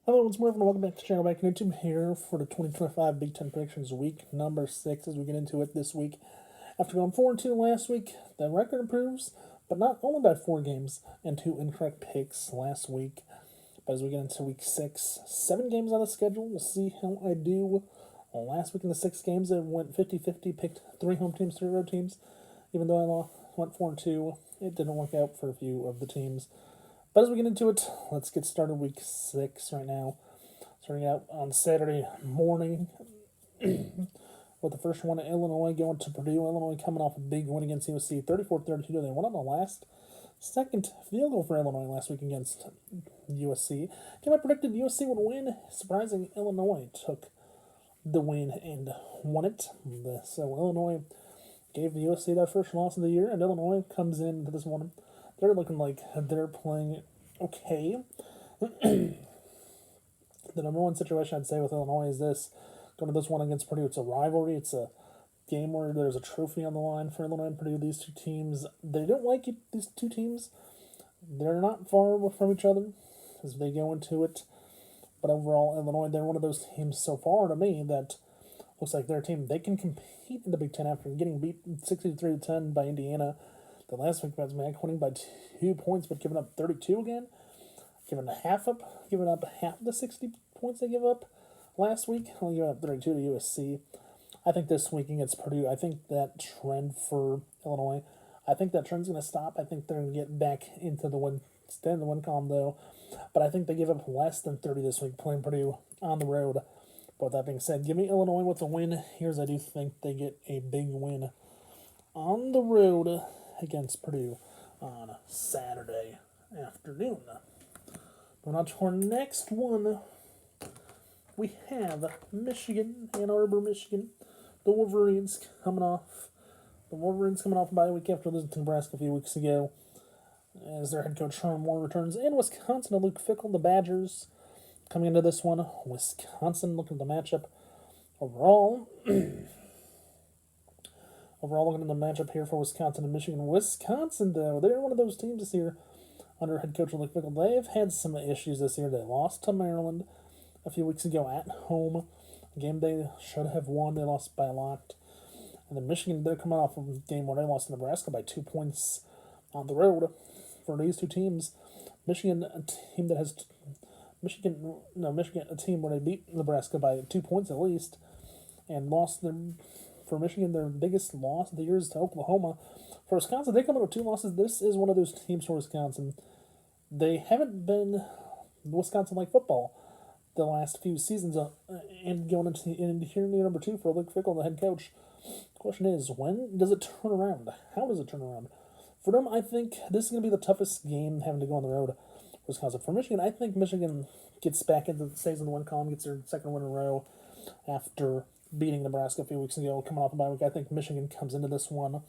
Hello, it's Marvin. Welcome back to the channel. Back on YouTube here for the 2025 Big Ten Predictions Week number 6 as we get into it this week. After going 4-2 last week, the record improves, but not only by 4 games and 2 incorrect picks last week. But as we get into week 6, 7 games on the schedule. We'll see how I do. Last week in the 6 games, I went 50-50, picked 3 home teams, 3 road teams. Even though I went 4-2, it didn't work out for a few of the teams. But as we get into it, let's get started week 6 right now. Starting out on Saturday morning with the first one, Illinois going to Purdue. Illinois coming off a big win against USC, 34-32. They won on the last second field goal for Illinois last week against USC. I predicted USC would win. Surprising, Illinois took the win and won it. So Illinois gave the USC their first loss of the year, and Illinois comes into this one. They're looking like they're playing okay. The number one situation I'd say with Illinois is this. Going to this one against Purdue, it's a rivalry. It's a game where there's a trophy on the line for Illinois and Purdue. These two teams, they don't like it. These two teams, they're not far from each other as they go into it. But overall, Illinois, they're one of those teams so far to me that looks like their team, they can compete in the Big Ten after getting beat 63-10 by Indiana. The last week, Mac winning by 2 points, but giving up 32 again. Giving half of the 60 points they give up last week. Only giving up 32 to USC. I think this week against Purdue, I think that trend for Illinois, I think that trend's going to stop. I think they're going to get back into the win, stay in the win column though. But I think they give up less than 30 this week playing Purdue on the road. But with that being said, give me Illinois with a win. Here's I do think they get a big win on the road against Purdue on Saturday afternoon. Going on to our next one, we have Michigan, Ann Arbor, Michigan. The Wolverines coming off a bye week after losing to Nebraska a few weeks ago, as their head coach Sherman Moore returns. In Wisconsin, to Luke Fickell, the Badgers coming into this one. Wisconsin looking at the matchup overall. Looking at the matchup here for Wisconsin and Michigan. Wisconsin, though, they're one of those teams this year under head coach Luke Fickell. They've had some issues this year. They lost to Maryland a few weeks ago at home. A game they should have won. They lost by a lot. And then Michigan, they're coming off of a game where they lost to Nebraska by 2 points on the road. For these two teams, Michigan, a team that has a team where they beat Nebraska by 2 points at least, and lost them. For Michigan, their biggest loss of the year is to Oklahoma. For Wisconsin, they come out with 2 losses. This is one of those teams for Wisconsin. They haven't been Wisconsin-like football the last few seasons, and going into here number 2 for Luke Fickell, the head coach. The question is, when does it turn around? How does it turn around? For them, I think this is going to be the toughest game having to go on the road. Wisconsin. For Michigan, I think Michigan stays in the win column, gets their second win in a row after beating Nebraska a few weeks ago, coming off a bye week. I think Michigan comes into this one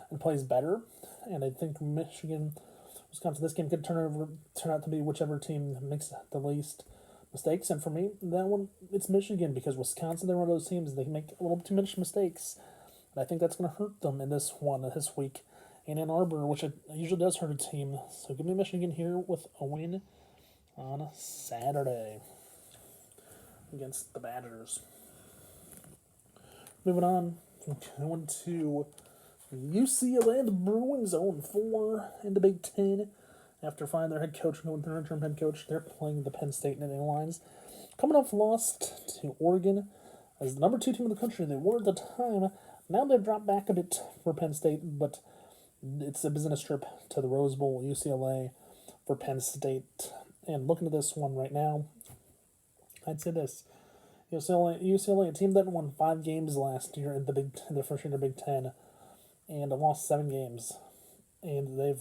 and plays better, and I think Wisconsin, this game could turn out to be whichever team makes the least mistakes. And for me, that one, it's Michigan, because Wisconsin, they're one of those teams, they make a little too many mistakes, and I think that's going to hurt them in this one this week in Ann Arbor, which it usually does hurt a team. So give me Michigan here with a win on Saturday against the Badgers. Moving on, going to UCLA. The Bruins 0-4 in the Big Ten after firing their head coach, going their interim head coach. They're playing the Penn State Nittany Lions. Coming off lost to Oregon as the number 2 team in the country. They were at the time. Now they've dropped back a bit for Penn State, but it's a business trip to the Rose Bowl, UCLA, for Penn State. And looking at this one right now, I'd say this. UCLA, a team that won 5 games last year in the first year in the Big Ten, and lost 7 games, and they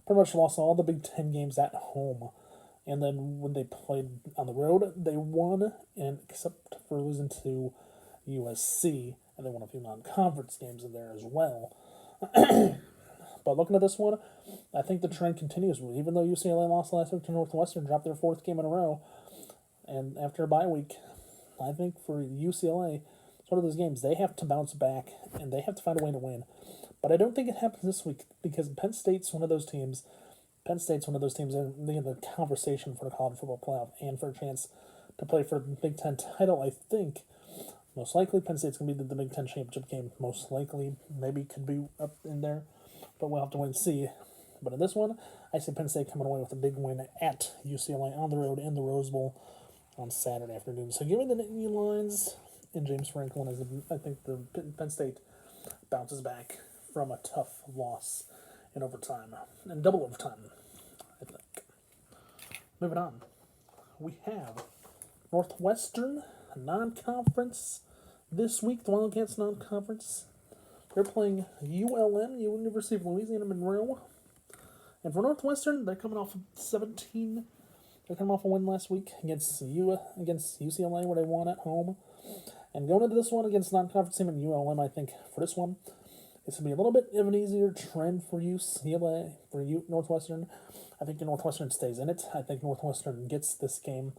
pretty much lost all the Big Ten games at home, and then when they played on the road, they won, and except for losing to USC, and they won a few non-conference games in there as well. But looking at this one, I think the trend continues. Even though UCLA lost last week to Northwestern, dropped their 4th game in a row, and after a bye week, I think for UCLA, it's one of those games they have to bounce back and they have to find a way to win. But I don't think it happens this week, because Penn State's one of those teams Penn State's one of those teams in the conversation for the college football playoff and for a chance to play for the Big Ten title. I think most likely Penn State's going to be the Big Ten championship game. Most likely, maybe could be up in there, but we'll have to wait and see. But in this one, I see Penn State coming away with a big win at UCLA on the road in the Rose Bowl on Saturday afternoon. So give me the Nittany Lions and James Franklin as I think the Penn State bounces back from a tough loss in overtime and double overtime, I think. Moving on, we have Northwestern non-conference this week. The Wildcats non-conference. They're playing ULM, University of Louisiana Monroe. And for Northwestern, they're coming off of 17. They're coming off a win last week against UCLA, where they won at home. And going into this one against non-conference team in ULM, I think for this one, it's going to be a little bit of an easier trend for UCLA, for Northwestern. I think Northwestern stays in it. I think Northwestern gets this game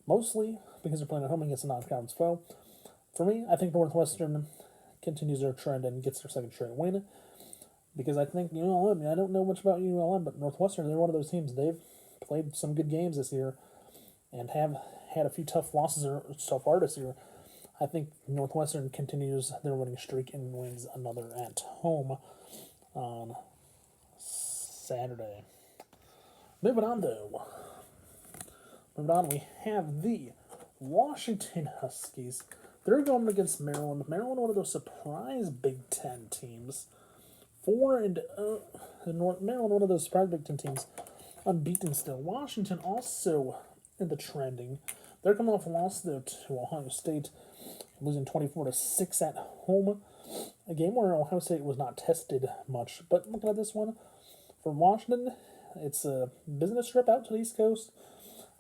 mostly because they're playing at home against a non-conference foe. For me, I think Northwestern continues their trend and gets their second straight win. Because I think ULM, I don't know much about ULM, but Northwestern, they're one of those teams. They've played some good games this year and have had a few tough losses so far this year. I think Northwestern continues their winning streak and wins another at home on Saturday. Moving on, we have the Washington Huskies. They're going against Maryland. Maryland, one of those surprise Big Ten teams. Maryland, one of those surprise Big Ten teams, unbeaten still. Washington also in the trending. They're coming off a loss though to Ohio State, losing 24-6 at home. A game where Ohio State was not tested much. But looking at this one, for Washington, it's a business trip out to the East Coast.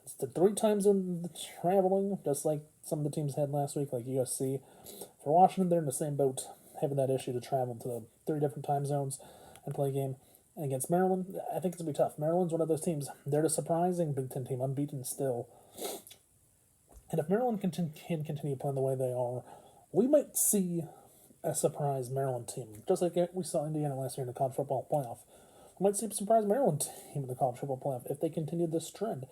It's the 3 times in traveling, just like some of the teams had last week, like USC. For Washington, they're in the same boat, having that issue to travel to the 3 different time zones and play a game. And against Maryland, I think it's going to be tough. Maryland's one of those teams. They're the surprising Big Ten team, unbeaten still. And if Maryland can continue playing the way they are, we might see a surprise Maryland team, just like we saw Indiana last year in the college football playoff. We might see a surprise Maryland team in the college football playoff if they continue this trend.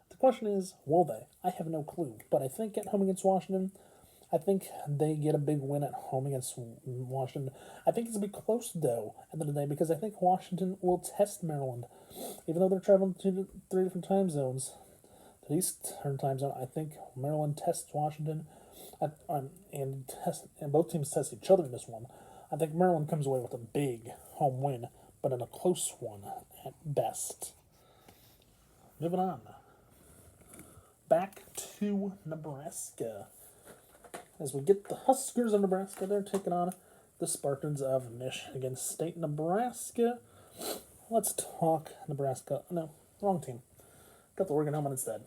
The question is, will they? I have no clue. But I think at home against Washington, I think they get a big win at home against Washington. I think it's going to be close, though, at the end of the day, because I think Washington will test Maryland. Even though they're traveling to 3 different time zones, the Eastern time zone, I think Maryland tests Washington, and both teams test each other in this one. I think Maryland comes away with a big home win, but in a close one at best. Moving on. Back to Nebraska. As we get the Huskers of Nebraska, they're taking on the Spartans of Michigan State. Nebraska. Let's talk Nebraska. No, wrong team. Got the Oregon helmet instead.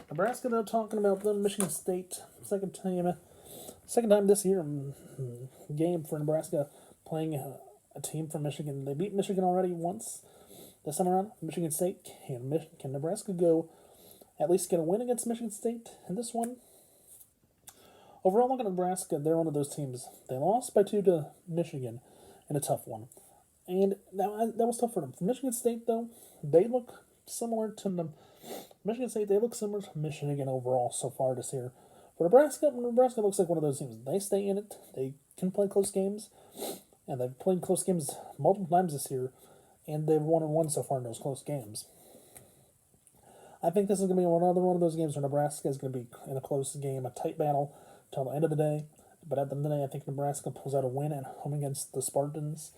Nebraska, they're talking about the Michigan State. Second time this year game for Nebraska playing a team from Michigan. They beat Michigan already once. This time around, Michigan State. Can Nebraska go at least get a win against Michigan State in this one? Overall, look at Nebraska. They're one of those teams. They lost by 2 to Michigan in a tough one. And that was tough for them. For Michigan State, though, they look similar to them. Michigan State, they look similar to Michigan overall so far this year. For Nebraska looks like one of those teams. They stay in it. They can play close games. And they've played close games multiple times this year. And they've won so far in those close games. I think this is going to be another one of those games where Nebraska is going to be in a close game, a tight battle till the end of the day. But at the end of the day, I think Nebraska pulls out a win at home against the Spartans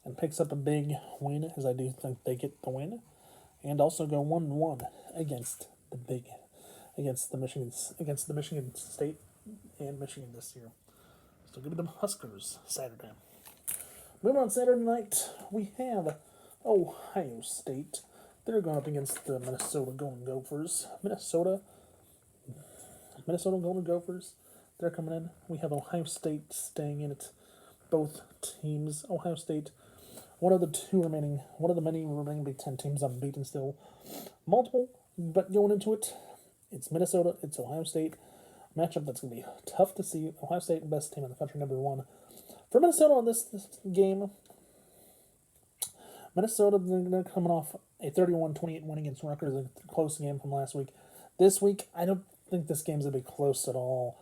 and picks up a big win, as I do think they get the win, and also go 1-1 against the Michigan State and Michigan this year. So give me the Huskers Saturday. Moving on Saturday night, we have Ohio State. They're going up against the Minnesota Golden Gophers. Minnesota Golden Gophers. They're coming in. We have Ohio State staying in it. Both teams. Ohio State, one of the many remaining Big Ten teams unbeaten still. Multiple, but going into it, it's Minnesota, it's Ohio State. Matchup that's going to be tough to see. Ohio State, best team in the country, number 1. For Minnesota on this game, Minnesota, they're coming off a 31-28 win against Rutgers, a close game from last week. This week, I don't think this game's going to be close at all.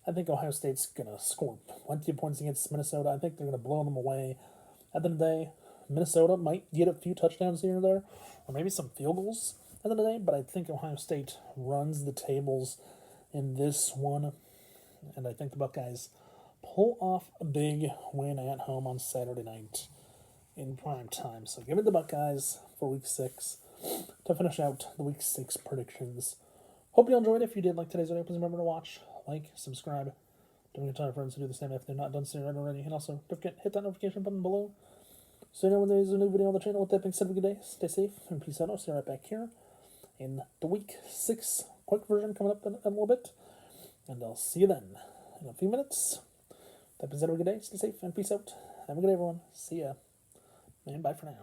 I think Ohio State's going to score plenty of points against Minnesota. I think they're going to blow them away. At the end of the day, Minnesota might get a few touchdowns here or there, or maybe some field goals at the end of the day, but I think Ohio State runs the tables in this one, and I think the Buckeyes pull off a big win at home on Saturday night in prime time. So give it the Buckeyes for Week 6 to finish out the Week 6 predictions. Hope you enjoyed it. If you did like today's video, please remember to watch, like, subscribe. Don't forget to tell your friends to do the same if they're not done so already. And also, don't forget hit that notification button below so you know when there's a new video on the channel. With that being said, have a good day. Stay safe and peace out. I'll see you right back here in the Week 6 quick version coming up in a little bit. And I'll see you then in a few minutes. That being said, have a good day. Stay safe and peace out. Have a good day, everyone. See ya. And bye for now.